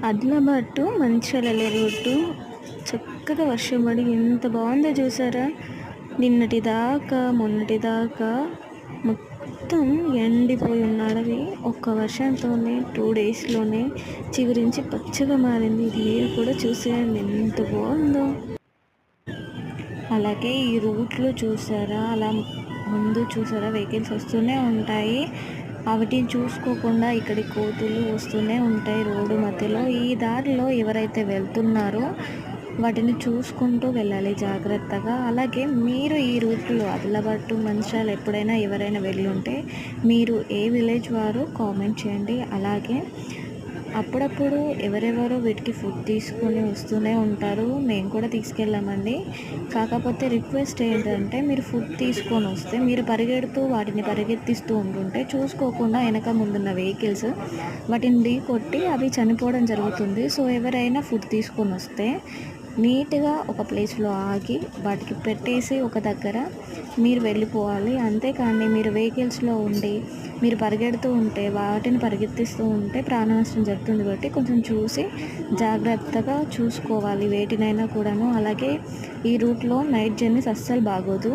Adilabad to Mancherial వెళ్ళే route చక్కగా వర్షం పడి ఎంత బాగుందో చూసారా. నిన్నటి దాకా మొన్నటి దాకా మొత్తం ఎండిపోయి ఉన్న అడవి ఒక్క వర్షంతోనే 2 డేస్లోనే చిగురించి పచ్చగా మారింది. ఇది మీరు కూడా చూసేయండి ఎంత బాగుందో. అలాగే ఈ రూట్లో చూసారా, అలా ముందు చూసారా వెహికల్స్ వస్తూనే ఉంటాయి. వాటిని చూసుకోకుండా ఇక్కడి కోతులు వస్తూనే ఉంటాయి రోడ్డు మధ్యలో. ఈ దారిలో ఎవరైతే వెళ్తున్నారో వాటిని చూసుకుంటూ వెళ్ళాలి జాగ్రత్తగా. అలాగే మీరు ఈ రూట్లో ఆదిలాబాద్ టు మంచిర్యాల ఎప్పుడైనా ఎవరైనా వెళ్ళి ఉంటే మీరు ఏ విలేజ్ వారో కామెంట్ చేయండి. అలాగే అప్పుడప్పుడు ఎవరెవరో వీటికి ఫుడ్ తీసుకొని వస్తూనే ఉంటారు, మేము కూడా తీసుకెళ్ళామండి. కాకపోతే రిక్వెస్ట్ ఏంటంటే మీరు ఫుడ్ తీసుకొని వస్తే మీరు పరిగెడుతూ వాటిని పరిగెత్తిస్తూ ఉంటుంటే చూసుకోకుండా వెనక ముందున్న వెహికల్స్ వాటిని ఢీ కొట్టి అవి చనిపోవడం జరుగుతుంది. సో ఎవరైనా ఫుడ్ తీసుకొని వస్తే నీట్గా ఒక ప్లేస్లో ఆగి వాటికి పెట్టేసి ఒక దగ్గర మీరు వెళ్ళిపోవాలి. అంతేకాని మీరు వెహికల్స్లో ఉండి మీరు పరిగెడుతూ ఉంటే వాటిని పరిగెత్తిస్తూ ఉంటే ప్రాణ నష్టం జరుగుతుంది. కాబట్టి కొంచెం చూసి జాగ్రత్తగా చూసుకోవాలి వేటినైనా కూడాను. అలాగే ఈ రూట్లో నైట్ జర్నీస్ అస్సలు బాగోదు.